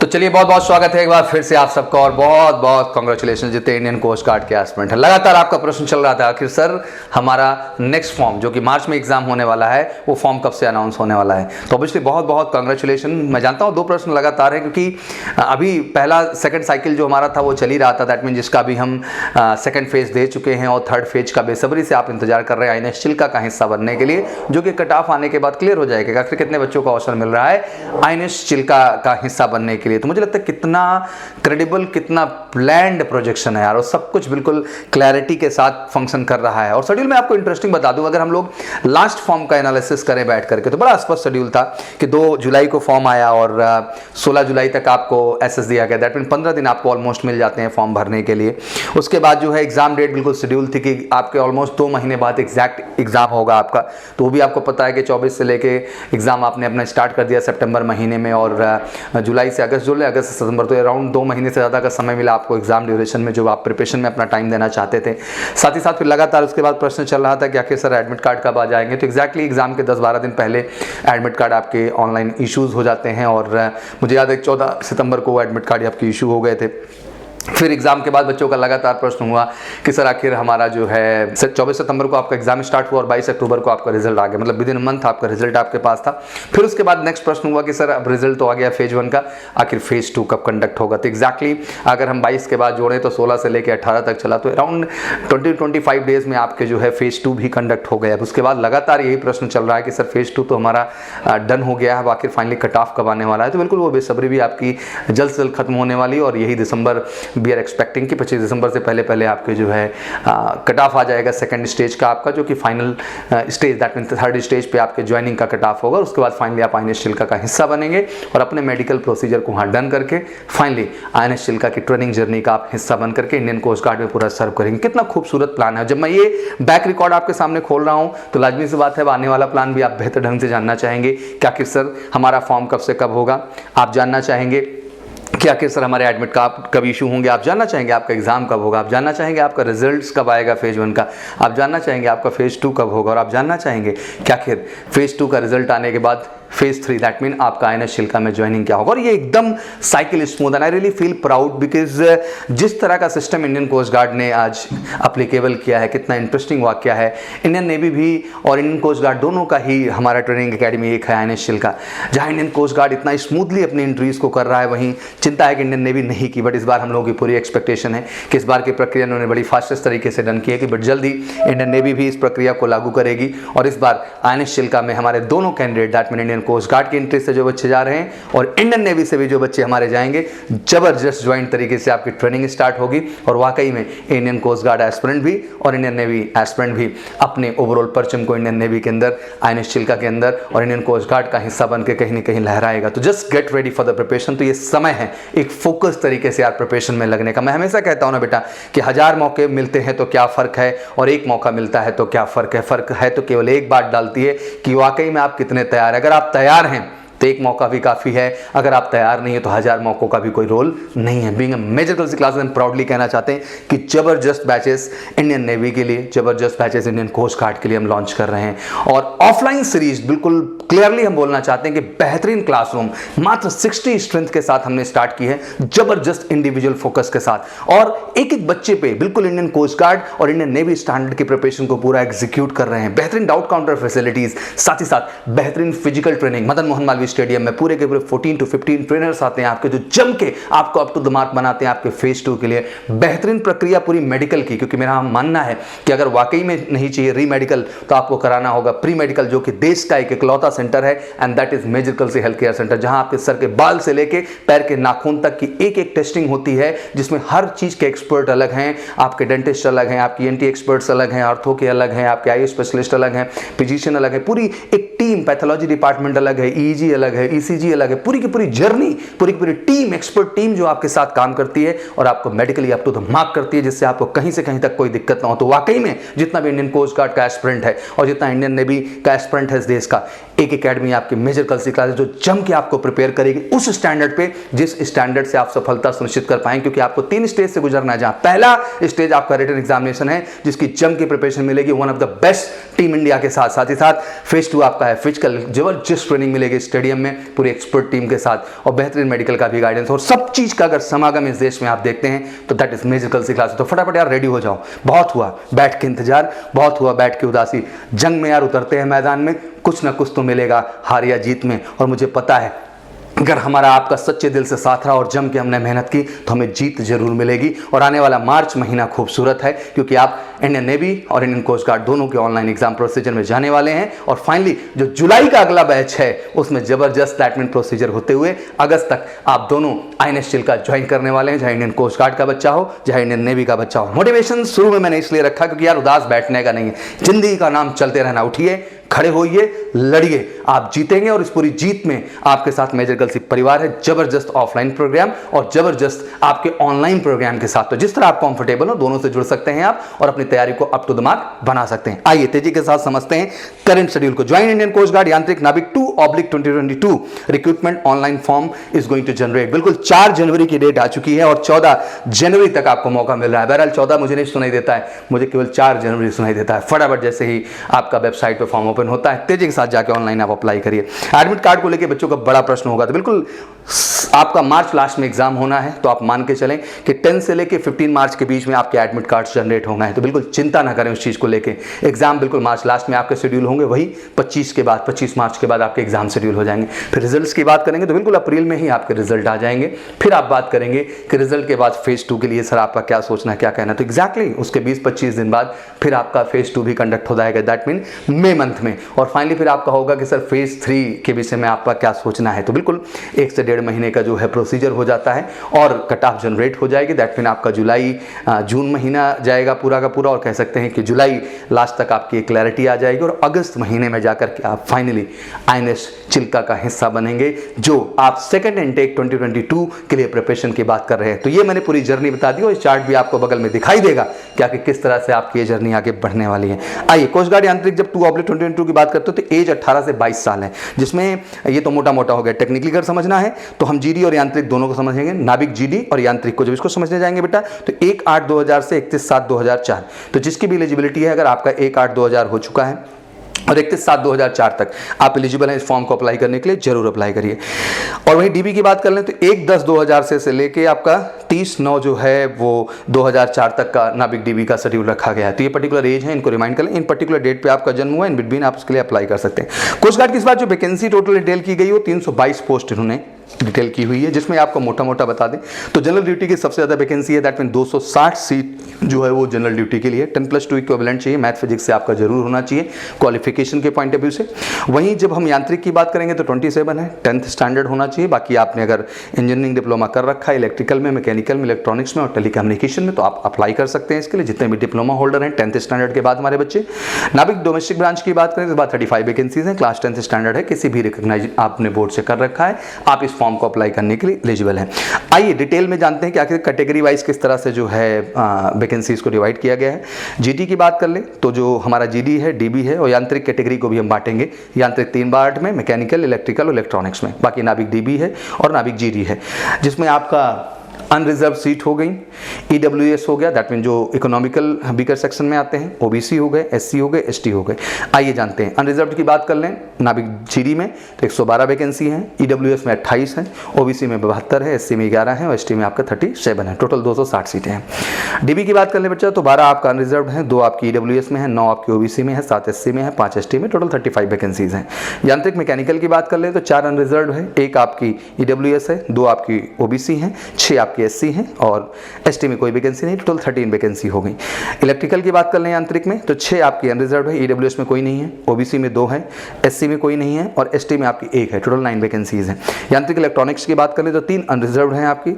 तो चलिए बहुत बहुत स्वागत है एक बार फिर से आप सबका और बहुत बहुत कांग्रेचुलेशन जितने इंडियन कोस्ट गार्ड के एस्पिरेंट हैं। लगातार आपका प्रश्न चल रहा था आखिर सर हमारा नेक्स्ट फॉर्म जो कि मार्च में एग्जाम होने वाला है वो फॉर्म कब से अनाउंस होने वाला है। तो ऑब्वियसली बहुत बहुत कांग्रेचुलेशन। मैं जानता हूँ दो प्रश्न लगातार हैं क्योंकि अभी पहला सेकंड साइकिल जो हमारा था वो चल ही रहा था। दैट मीन जिसका अभी हम सेकंड फेज दे चुके हैं और थर्ड फेज का बेसब्री से आप इंतजार कर रहे हैं आईएनएस चिल्का का हिस्सा बनने के लिए, जो कि कट ऑफ आने के बाद क्लियर हो जाएगा आखिर कितने बच्चों को अवसर मिल रहा है आईएनएस चिल्का का हिस्सा बनने के लिए। तो मुझे लगता है कितना क्रेडिबल, कितना प्लान्ड प्रोजेक्शन है यार, और सब कुछ बिल्कुल क्लैरिटी के साथ फंक्शन कर रहा है। और शेड्यूल में आपको इंटरेस्टिंग बता दूं, अगर हम लोग लास्ट फॉर्म का एनालिसिस करें बैठ करके तो बड़ा स्पष्ट शेड्यूल था कि 2 जुलाई को फॉर्म आया और 16 जुलाई तक आपको एसएस दिया गया। दैट मीन 15 दिन आपको ऑलमोस्ट मिल जाते हैं फॉर्म भरने के लिए। उसके बाद जो है एग्जाम डेट बिल्कुल शेड्यूल थी कि आपके ऑलमोस्ट 2 महीने बाद एग्जैक्ट एग्जाम होगा आपका। तो वो भी आपको पता है कि 24 से लेके एग्जाम आपने अपना स्टार्ट कर दिया सितंबर महीने में, और जुलाई से अगस्त, जुलाई अगस्त से सितंबर, तो अराउंड 2 महीने से ज़्यादा का समय मिला आपको एग्जाम ड्यूरेशन में जो आप प्रिपरेशन में अपना टाइम देना चाहते थे। साथ ही साथ फिर लगातार उसके बाद प्रश्न चल रहा था कि आखिर सर एडमिट कार्ड कब आ जाएंगे। तो एक्जैक्टली एग्जाम के 10-12 दिन पहले एडमिट कार्ड आपके ऑनलाइन इश्यूज़ हो जाते हैं और मुझे याद है 14 सितंबर को एडमिट कार्ड आपके इशू हो गए थे। फिर एग्जाम के बाद बच्चों का लगातार प्रश्न हुआ कि सर आखिर हमारा जो है 24 सितंबर को आपका एग्जाम स्टार्ट हुआ और 22 अक्टूबर को आपका रिजल्ट आ गया, मतलब विद इन मंथ आपका रिजल्ट आपके पास था। फिर उसके बाद नेक्स्ट प्रश्न हुआ कि सर अब रिजल्ट तो आ गया फेज 1 का, आखिर फेज 2 कब कंडक्ट होगा। तो एक्जैक्टली अगर हम 22 के बाद जोड़ें तो 16 से लेकर 18 तक चला, तो अराउंड 20-25 डेज में आपके जो है फेज 2 भी कंडक्ट हो गया। उसके बाद लगातार यही प्रश्न चल रहा है कि सर फेज 2 तो हमारा डन हो गया है, आखिर फाइनली कट ऑफ कब आने वाला है। तो बिल्कुल वो बेसब्री भी आपकी जल्द से जल्द खत्म होने वाली, और यही दिसंबर वी आर एक्सपेक्टिंग 25 दिसंबर से पहले पहले आपके जो है कट ऑफ आ जाएगा सेकंड स्टेज का आपका, जो कि final stage that mean third stage पे आपके ज्वाइनिंग का कट ऑफ होगा। उसके बाद फाइनली आप आईएनएस चिल्का का हिस्सा बनेंगे और अपने मेडिकल प्रोसीजर को वहाँ डन करके फाइनली आईएनएस चिल्का की ट्रेनिंग जर्नी का आप हिस्सा बन करके इंडियन कोस्ट गार्ड में पूरा सर्व करेंगे। कितना खूबसूरत प्लान है। जब मैं ये बैक रिकॉर्ड आपके सामने खोल रहा हूँ तो लाजमी सी बात है आने वाला प्लान भी आप बेहतर ढंग से जानना चाहेंगे कि आखिर सर हमारा फॉर्म कब से कब होगा, आप जानना चाहेंगे कि आखिर सर हमारे एडमिट कार्ड कब इशू होंगे, आप जानना चाहेंगे आपका एग्जाम कब होगा, आप जानना चाहेंगे आपका रिजल्ट्स कब आएगा फेज 1 का, आप जानना चाहेंगे आपका फेज 2 कब होगा, और आप जानना चाहेंगे कि आखिर फेज 2 का रिजल्ट आने के बाद फेज 3 दैट मीन आपका आईएनएस चिल्का में ज्वाइनिंग क्या होगा। और ये एकदम cycle smooth and I really feel proud because जिस तरह का सिस्टम इंडियन कोस्ट गार्ड ने आज अप्लीकेबल किया है, कितना इंटरेस्टिंग वाक्य है। इंडियन नेवी भी और इंडियन कोस्ट गार्ड दोनों का ही हमारा ट्रेनिंग एकेडमी एक है आईएनएस चिल्का, जहां इंडियन कोस्ट गार्ड इतना स्मूथली अपनी एंट्रीज को कर रहा है। वहीं चिंता है कि इंडियन नेवी नहीं की, बट इस बार हम लोगों की पूरी एक्सपेक्टेशन है कि इस बार की प्रक्रिया उन्होंने बड़ी फास्टेस्ट तरीके से डन की है कि बट जल्दी इंडियन नेवी भी इस प्रक्रिया को लागू करेगी। और इस बार आईएनएस चिल्का में हमारे दोनों candidate that mean Indian coast guard की एंट्री से जो बच्चे जा रहे हैं और इंडियन नेवी से भी जो बच्चे हमारे जाएंगे, जबरदस्त ज्वाइंट तरीके से आपकी ट्रेनिंग स्टार्ट होगी। और वाकई में इंडियन कोस्ट गार्ड एस्पिरेंट भी और इंडियन नेवी एस्पिरेंट भी अपने ओवरऑल परचम को इंडियन नेवी के अंदर, आईएनएस चिल्का के अंदर और इंडियन कोस्ट गार्ड का हिस्सा बनकर कहीं ना कहीं लहराएगा। तो just get ready for the preparation. तो ये समय है एक फोकस तरीके से यार प्रिपरेशन में लगने का। मैं हमेशा कहता हूं ना बेटा कि 1000 मौके मिलते हैं तो क्या फर्क है, और एक मौका मिलता है तो क्या फर्क है। फर्क है तो केवल एक बात डालती है कि वाकई में आप कितने तैयार हैं। अगर आप तैयार हैं तो एक मौका भी काफ़ी है, अगर आप तैयार नहीं है तो 1000 मौकों का भी कोई रोल नहीं है। Being a major girls class हम प्राउडली कहना चाहते हैं कि जबरदस्त बैचेस इंडियन नेवी के लिए, जबरदस्त बैचेस इंडियन कोस्ट गार्ड के लिए हम लॉन्च कर रहे हैं। और ऑफलाइन सीरीज बिल्कुल क्लियरली हम बोलना चाहते हैं कि बेहतरीन क्लासरूम मात्र 60 स्ट्रेंथ के साथ हमने स्टार्ट की है, जबरदस्त इंडिविजुअल फोकस के साथ, और एक एक बच्चे पे बिल्कुल इंडियन कोस्ट गार्ड और इंडियन नेवी स्टैंडर्ड की प्रिपरेशन को पूरा एग्जीक्यूट कर रहे हैं। बेहतरीन डाउट काउंटर फैसिलिटीज, साथ ही साथ बेहतरीन physical training. Madan Mohan Malviya stadium में पूरे के पूरे 14 to 15 ट्रेनर्स आते हैं आपके, जो जम के आपको अप टू द मार्क बनाते हैं आपके फेज 2 के लिए। बेहतरीन प्रक्रिया पूरी मेडिकल की, क्योंकि मेरा मानना है कि अगर वाकई में नहीं चाहिए री मेडिकल तो आपको कराना होगा प्री मेडिकल, जो कि देश का एक इकलौता सेंटर है and that is major girls health care centre, जहां आपके सर के बाल से लेके पैर के नाखून तक की एक एक टेस्टिंग होती है, जिसमें हर चीज के एक्सपर्ट अलग हैं। आपके डेंटिस्ट अलग हैं, आपकी एनटी एक्सपर्ट्स अलग हैं, आर्थो के अलग हैं, आपके आई स्पेशलिस्ट अलग हैं, फिजिशियन अलग है, पूरी एक टीम, पैथोलॉजी डिपार्टमेंट अलग है, ईजी अलग है, ईसीजी अलग है, पूरी की पूरी जर्नी, पूरी की पूरी टीम, एक्सपर्ट टीम जो आपके साथ काम करती है और आपको medically up to the mark करती है, जिससे आपको कहीं से कहीं तक कोई दिक्कत ना हो। तो वाकई में जितना भी इंडियन कोस्ट गार्ड का एस्पिरेंट है और जितना इंडियन नेवी का एस्पिरेंट है इस देश का, एक एकेडमी आपकी मेजर गर्ल्स क्लास जो जम के आपको प्रिपेयर करेगी उस स्टैंडर्ड पे, जिस स्टैंडर्ड से आप सफलता सुनिश्चित कर पाएंगे। क्योंकि आपको 3 स्टेज से गुजरना है, जहां पहला स्टेज आपका रिटन एग्जामिनेशन है, जिसकी जम की प्रिपरेशन मिलेगी one of the best team India के साथ। साथ ही साथ फेज 2 आपका है फिजिकल, जबरदस्त ट्रेनिंग मिलेगी, स्टडी स्टेडियम में पूरी एक्सपर्ट टीम के साथ और बेहतरीन मेडिकल का भी गाइडेंस और सब चीज़ का अगर समागम इस देश में आप देखते हैं तो that is major Kalsi class. तो फटाफट यार रेडी हो जाओ, बहुत हुआ बैठ के इंतजार, बहुत हुआ बैठ के उदासी। जंग में यार उतरते हैं मैदान में, कुछ ना कुछ तो मिलेगा हार या जीत में। और मुझे पता है अगर हमारा आपका सच्चे दिल से साथ रहा और जम के हमने मेहनत की तो हमें जीत जरूर मिलेगी। और आने वाला मार्च महीना खूबसूरत है क्योंकि आप इंडियन नेवी और इंडियन कोस्ट गार्ड दोनों के ऑनलाइन एग्जाम प्रोसीजर में जाने वाले हैं। और फाइनली जो जुलाई का अगला बैच है उसमें जबरदस्त एडमिट प्रोसीजर होते हुए अगस्त तक आप दोनों INS चिल्का ज्वाइन करने वाले हैं, चाहे इंडियन कोस्ट गार्ड का बच्चा हो चाहे इंडियन नेवी का बच्चा हो। मोटिवेशन शुरू में मैंने इसलिए रखा क्योंकि यार उदास बैठने का नहीं है, जिंदगी का नाम चलते रहना। उठिए, खड़े होइए, लड़िए, आप जीतेंगे। और इस पूरी जीत में आपके साथ मेजर कल्सी परिवार है, जबरदस्त ऑफलाइन प्रोग्राम और जबरदस्त आपके ऑनलाइन प्रोग्राम के साथ। तो जिस तरह आप कंफर्टेबल हो दोनों से जुड़ सकते हैं आप और अपनी तैयारी को अप टू द मार्क बना सकते हैं। आइए तेजी के साथ समझते हैं करंट शेड्यूल को। ज्वाइन इंडियन कोस्ट गार्ड यांत्रिक नाविक 2/2022 recruitment online form is going to generate. बिल्कुल 4 जनवरी की डेट आ चुकी है और 14 जनवरी तक आपको मौका मिल रहा है। बहरहाल 14 मुझे नहीं सुनाई देता है, मुझे केवल 4 जनवरी सुनाई देता है। फटाफट जैसे ही आपका वेबसाइट पर फॉर्म ओपन होता है तेजी के साथ जाके ऑनलाइन आप अप्लाई करिए। एडमिट कार्ड को लेकर बच्चों का बड़ा प्रश्न होगा, तो बिल्कुल आपका मार्च लास्ट में एग्जाम होना है तो आप मान के चलें कि 10 से लेके 15 मार्च के बीच में आपके एडमिट कार्ड्स जनरेट होना है। तो बिल्कुल चिंता ना करें उस चीज़ को लेके। एग्जाम बिल्कुल मार्च लास्ट में आपके शेड्यूल होंगे, वही 25 मार्च के बाद आपके एग्जाम शेड्यूल हो जाएंगे। फिर रिजल्ट्स की बात करेंगे तो बिल्कुल अप्रैल में ही आपके रिजल्ट आ जाएंगे। फिर आप बात करेंगे कि रिजल्ट के बाद फेज 2 के लिए सर आपका क्या सोचना है, क्या कहना है। तो एग्जैक्टली उसके 20-25 दिन बाद फिर आपका फेज 2 भी कंडक्ट हो जाएगा, दैट मीन मई मंथ में। और फाइनली फिर आपका होगा कि सर फेज 3 के विषय में आपका क्या सोचना है। तो बिल्कुल 1 से 1.5 महीने का जो है प्रोसीजर हो जाता है और कट ऑफ जनरेट हो जाएगी। दैट मीन आपका जून महीना जाएगा पूरा का पूरा और कह सकते हैं कि जुलाई लास्ट तक आपकी एक क्लैरिटी आ जाएगी और अगस्त महीने में जाकर के आप फाइनली INS चिल्का का हिस्सा बनेंगे, जो आप सेकंड इनटेक 2022 के लिए प्रिपरेशन की बात कर रहे हैं। तो ये मैंने पूरी जर्नी बता दी और इस चार्ट भी आपको बगल में दिखाई देगा क्या कि किस तरह से आपकी ये जर्नी आगे बढ़ने वाली है। आइए कोस्ट गार्ड यांत्रिक जब 2/2022 की बात करते हो तो एज 18 से 22 साल है, जिसमें ये तो मोटा मोटा हो गया। टेक्निकली अगर समझना है तो हम GD और यांत्रिक दोनों को समझेंगे। नाविक GD और यांत्रिक को जब इसको समझने जाएंगे बेटा तो 1/8/2000 से 31/7/2004, तो जिसकी भी एलिजिबिलिटी है, अगर आपका 1/8/2000 हो चुका है और 31/7/2004 तक आप एलिजिबल हैं इस फॉर्म को अप्लाई करने के लिए, जरूर अप्लाई करिए। और वहीं DB की बात कर लें तो 1/10/2000 से लेके आपका 30/9 जो है वो 2004 तक का नाविक DB का शेड्यूल रखा गया है। तो ये पर्टिकुलर एज है, इनको रिमाइंड कर लें। इन पर्टिकुलर डेट पे आपका जन्म हुआ, इन बिटवीन आप उसके लिए अप्लाई कर सकते हैं। कोस्ट गार्ड की इस बार जो वैकेंसी टोटल डिटेल की गई वो 322 पोस्ट इन्होंने डिटेल की हुई है, जिसमें आपको मोटा मोटा बता दें तो जनरल ड्यूटी की सबसे ज़्यादा वैकेंसी है, दैट मीन 260 सीट जो है वो जनरल ड्यूटी के लिए। 10+2 इक्विवेलेंट चाहिए, मैथ फिजिक्स से आपका जरूर होना चाहिए क्वालिफिकेशन के पॉइंट ऑफ व्यू से। वहीं जब हम यांत्रिक की बात करेंगे तो 27 है, 10th स्टैंडर्ड होना चाहिए। बाकी आपने अगर इंजीनियरिंग डिप्लोमा कर रखा है इलेक्ट्रिकल में, मैकेनिकल में, इलेक्ट्रॉनिक्स में और टेलीकम्युनिकेशन में तो आप अप्लाई कर सकते हैं इसके लिए, जितने भी डिप्लोमा होल्डर हैं 10th स्टैंडर्ड के बाद हमारे बच्चे। नाविक डोमेस्टिक ब्रांच की बात करें तो 35 वैकेंसीज हैं, क्लास 10th स्टैंडर्ड है, किसी भी रिकॉग्नाइज आपने बोर्ड से कर रखा है, आप इस फॉर्म को अप्लाई करने के लिए एलिजिबल है। आइए डिटेल में जानते हैं कि आखिर कैटेगरी वाइज किस तरह से जो है वैकेंसीज को डिवाइड किया गया है। GD की बात कर ले तो जो हमारा GD है, DB है और यांत्रिक कैटेगरी को भी हम बांटेंगे। यांत्रिक 3 पार्ट में, मैकेनिकल, इलेक्ट्रिकल और इलेक्ट्रॉनिक्स में। बाकी नाविक DB है और नाविक GD है, जिसमें आपका अनरिजर्व सीट हो गई, EWS हो गया, दैट मीन जो इकोनॉमिकल वीकर सेक्शन में आते हैं, OBC हो गए, SC हो गए, ST हो गए। आइए जानते हैं अनरिजर्व की बात कर लें। नाविक GD में तो 112 वैकेंसी हैं, EWS में 28 हैं, OBC में 72 है, SC में 11 है और ST में आपका 37 है। टोटल 260 सीटें हैं। DB की बात कर लें बच्चा तो 12 आपका अनरिजर्व है, 2 आपकी EWS में है, 9 आपकी OBC में है, 7 SC में है, 5 ST में, टोटल 35 वैकेंसीज हैं। यांत्रिक मैकेनिकल की बात कर लें तो 4 अनरिजर्व है, 1 आपकी EWS है, 2 आपकी OBC हैं, 6 आपकी SC हैं और ST में कोई वैकेंसी नहीं, टोटल 13 वैकेंसी हो गई। इलेक्ट्रिकल की बात कर लें यांत्रिक में तो 6 आपकी अनरिजर्व है, EWS में कोई नहीं है, OBC में 2 है, SC में कोई नहीं है और ST में आपकी 1 है, टोटल 9 वैकेंसीज हैं। यांत्रिक इलेक्ट्रॉनिक्स की बात कर लें तो 3 अनरिजर्व हैं आपकी,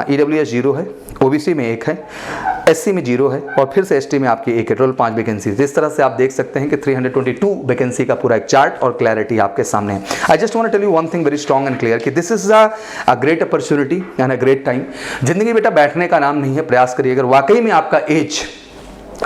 EWS 0 है, OBC में 1 है, SC में 0 है और फिर से ST में आपकी 1 है, टोटल 5 वैकेंसीज। इस तरह से आप देख सकते हैं कि 322 वैकेंसी का पूरा एक चार्ट और क्लैरिटी आपके सामने है। I just want to tell you one thing very strong and clear कि this is a great opportunity and a great time. जिंदगी बेटा बैठने का नाम नहीं है, प्रयास करिए। अगर वाकई में आपका एज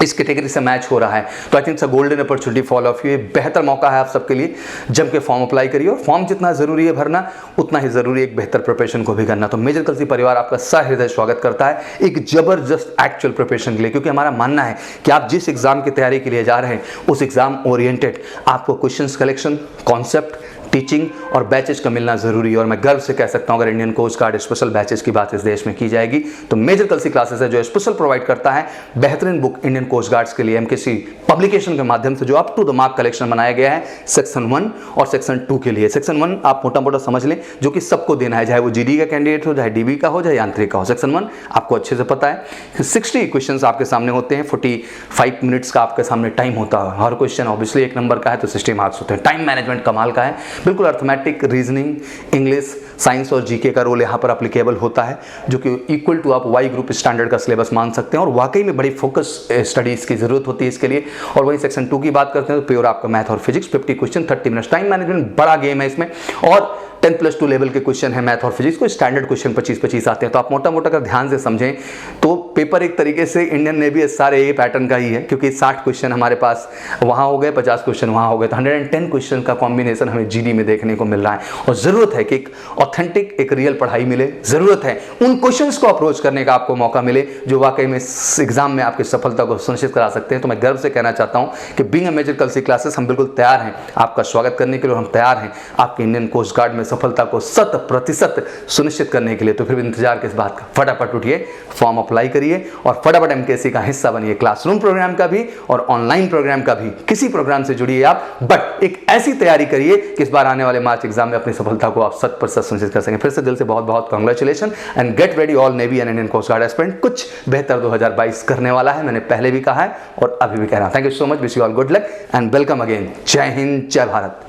इस कैटेगरी से मैच हो रहा है तो I think it's a golden opportunity for all of you. ये बेहतर मौका है आप सबके लिए, जम के फॉर्म अप्लाई करिए और फॉर्म जितना जरूरी है भरना उतना ही जरूरी है एक बेहतर प्रिपरेशन को भी करना। तो मेजर कल्सी परिवार आपका सहृदय स्वागत करता है एक जबरदस्त एक्चुअल प्रिपरेशन के लिए, क्योंकि हमारा मानना है कि आप जिस एग्जाम की तैयारी के लिए जा रहे हैं उस एग्जाम ओरिएंटेड आपको क्वेश्चंस कलेक्शन, कॉन्सेप्ट, टीचिंग और बैचेज का मिलना ज़रूरी है। और मैं गर्व से कह सकता हूँ अगर Indian coast guard special batches की बात इस देश में की जाएगी तो मेजर कलसी क्लासेस है जो स्पेशल प्रोवाइड करता है बेहतरीन बुक इंडियन कोस्ट गार्ड्स के लिए एमकेसी पब्लिकेशन के माध्यम से जो up to the mark collection बनाया गया है सेक्शन 1 और सेक्शन 2 के लिए। सेक्शन 1 आप मोटा मोटा समझ लें जो कि सबको देना है, चाहे वो जीडी का कैंडिडेट हो, चाहे डीबी का हो, चाहे यांत्रिक का हो। सेक्शन 1 आपको अच्छे से पता है। 60 क्वेश्चंस आपके सामने होते हैं, 45 मिनट्स का आपके सामने टाइम होता है। हर क्वेश्चन ऑब्वियसली 1 नंबर का है तो 60 मार्क्स होते हैं। टाइम मैनेजमेंट कमाल का है, बिल्कुल अर्थमेटिक, रीजनिंग, इंग्लिश, साइंस और जीके का रोल यहाँ पर एप्लीकेबल होता है जो कि इक्वल टू आप वाई ग्रुप स्टैंडर्ड का सिलेबस मान सकते हैं और वाकई में बड़ी फोकस स्टडीज की जरूरत होती है इसके लिए। और वहीं सेक्शन 2 की बात करते हैं तो प्योर आपका मैथ और physics, 50 question 30 minutes. Time management बड़ा गेम है इसमें और 10+2 लेवल के क्वेश्चन है मैथ और फिजिक्स को, स्टैंडर्ड क्वेश्चन 25-25 आते हैं। तो आप मोटा मोटा अगर ध्यान से समझें तो पेपर एक तरीके से इंडियन नेवी सारे ए पैटर्न का ही है क्योंकि 60 क्वेश्चन हमारे पास वहाँ हो गए, 50 क्वेश्चन वहाँ हो गए, तो 110 क्वेश्चन का कॉम्बिनेशन हमें जीडी में देखने को मिल रहा है। और ज़रूरत है कि एक ऑथेंटिक, एक रियल पढ़ाई मिले, ज़रूरत है उन क्वेश्चंस को अप्रोच करने का आपको मौका मिले जो वाकई में एग्जाम में आपकी सफलता को सुनिश्चित करा सकते हैं। तो मैं गर्व से कहना चाहता हूँ कि being a major Kalsi classes हम बिल्कुल तैयार हैं आपका स्वागत करने के लिए और हम तैयार हैं आपके इंडियन कोस्ट गार्ड में सफलता को 100% सुनिश्चित करने के लिए। तो फिर इंतजार किस बात का, फटाफट उठिए, फॉर्म अप्लाई करिए और फटाफट एमकेसी का हिस्सा बनिए, क्लासरूम प्रोग्राम का भी और ऑनलाइन प्रोग्राम का भी। किसी प्रोग्राम से जुड़िए आप, बट एक ऐसी तैयारी करिए कि इस बार आने वाले मार्च एग्जाम में अपनी सफलता को आप 100% सुनिश्चित कर सकें। फिर से दिल से बहुत बहुत congratulation and get ready all navy and Indian coast guard aspirant. कुछ बेहतर 2022 करने वाला है, मैंने पहले भी कहा है और अभी भी कह रहा हूं। Thank you so much, wish you all good luck and welcome again. जय हिंद, जय भारत।